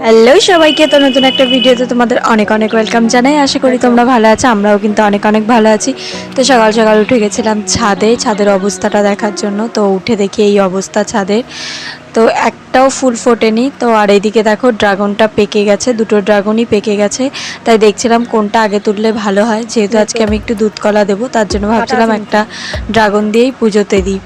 Hello সবাইকে, তো নতুন একটা ভিডিওতে তোমাদের অনেক অনেক ওয়েলকাম জানাই। আশা করি তোমরা ভালো আছো, আমরাও কিন্তু অনেক অনেক ভালো আছি। তো সকাল সকাল উঠে গেছিলাম ছাদের অবস্থাটা দেখার জন্য। তো উঠে দেখি এই অবস্থা ছাদের, তো একটাও ফুল ফোটেনি। তো আর এইদিকে দেখো ড্রাগনটা পেকে গেছে, দুটো ড্রাগনই পেকে গেছে। তাই দেখছিলাম কোনটা আগে তুললে ভালো হয়, যেহেতু আজকে আমি একটু দুধ কলা দেবো, তার জন্য ভাবছিলাম একটা ড্রাগন দিয়েই পুজোতে দিই।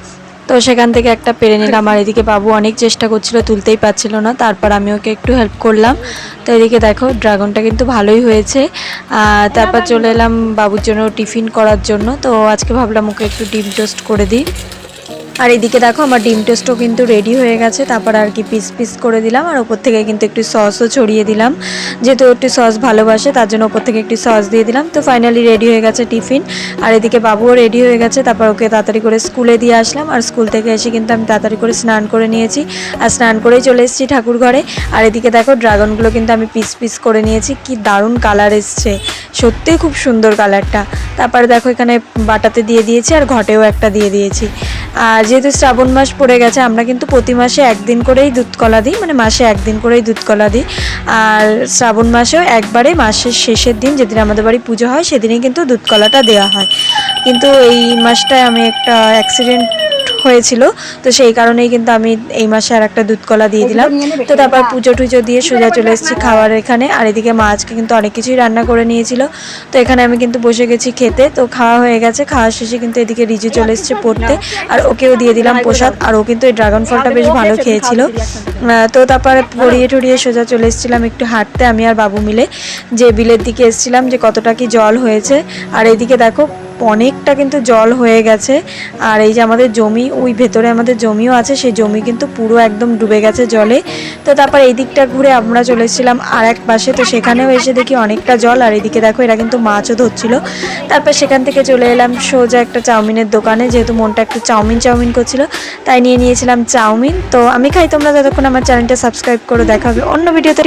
তো সেখান থেকে একটা পেরে নিলাম। আর এদিকে বাবু অনেক চেষ্টা করছিল, তুলতেই পারছিল না, তারপর আমি ওকে একটু হেল্প করলাম। তো এদিকে দেখো ড্রাগনটা কিন্তু ভালোই হয়েছে। তারপর চলে এলাম বাবুর জন্য টিফিন করার জন্য। তো আজকে ভাবলাম ওকে একটু ডিম টোস্ট করে দিই। আর এদিকে দেখো আমার ডিম টোস্টও কিন্তু রেডি হয়ে গেছে। তারপর আর কি পিস পিস করে দিলাম, আর ওপর থেকে কিন্তু একটু সসও ছড়িয়ে দিলাম, যেহেতু একটু সস ভালোবাসে তার জন্য ওপর থেকে একটু সস দিয়ে দিলাম। তো ফাইনালি রেডি হয়ে গেছে টিফিন। আর এদিকে বাবুও রেডি হয়ে গেছে। তারপর ওকে তাড়াতাড়ি করে স্কুলে দিয়ে আসলাম। আর স্কুল থেকে এসে কিন্তু আমি তাড়াতাড়ি করে স্নান করে নিয়েছি, আর স্নান করেই চলে এসেছি ঠাকুর ঘরে। আর এদিকে দেখো ড্রাগনগুলো কিন্তু আমি পিস পিস করে নিয়েছি, কি দারুণ কালার এসছে, সত্যিই খুব সুন্দর কালারটা। তারপরে দেখো এখানে বাটাতে দিয়ে দিয়েছি, আর ঘটেও একটা দিয়ে দিয়েছি। আর যেহেতু শ্রাবণ মাস পড়ে গেছে, আমরা কিন্তু প্রতি মাসে একদিন করেই দুধ কলা দিই, মানে মাসে একদিন করেই দুধ কলা দিই। আর শ্রাবণ মাসেও একবারে মাসের শেষের দিন, যেদিন আমাদের বাড়ি পুজো হয় সেদিনই কিন্তু দুধ কলাটা দেওয়া হয়। কিন্তু এই মাসটায় আমি একটা অ্যাক্সিডেন্ট হয়েছিল, তো সেই কারণেই কিন্তু আমি এই মাসে আর একটা দুধ কলা দিয়ে দিলাম। তো তারপর পুজো টুজো দিয়ে সোজা চলে এসেছি খাওয়ার এখানে। আর এদিকে মা আজকে কিন্তু অনেক কিছুই রান্না করে নিয়েছিল। তো এখানে আমি কিন্তু বসে গেছি খেতে। তো খাওয়া হয়ে গেছে, খাওয়া শেষে কিন্তু এদিকে রিজু চলে এসেছে পড়তে, আর ওকেও দিয়ে দিলাম প্রসাদ। আর ও কিন্তু এই ড্রাগন ফলটা বেশ ভালো খেয়েছিল। তো তারপরে পড়িয়ে টড়িয়ে সোজা চলে এসেছিলাম একটু হাঁটতে, আমি আর বাবু মিলে, যে বিলের দিকে এসেছিলাম যে কতটা কি জল হয়েছে। আর এইদিকে দেখো অনেকটা কিন্তু জল হয়ে গেছে। আর এই যে আমাদের জমি, ওই ভেতরে আমাদের জমিও আছে, সেই জমি কিন্তু পুরো একদম ডুবে গেছে জলে। তো তারপর এই দিকটা ঘুরে আমরা চলে এসেছিলাম আর এক পাশে, তো সেখানেও এসে দেখি অনেকটা জল। আর এদিকে দেখো এরা কিন্তু মাছও ধরছিল। তারপর সেখান থেকে চলে এলাম সোজা একটা চাউমিনের দোকানে, যেহেতু মনটা একটু চাউমিন করছিল, তাই নিয়ে নিয়েছিলাম চাউমিন। তো আমি খাই, তোমরা যতক্ষণ আমার চ্যানেলটা সাবস্ক্রাইব করে দেখা হবে অন্য ভিডিওতে।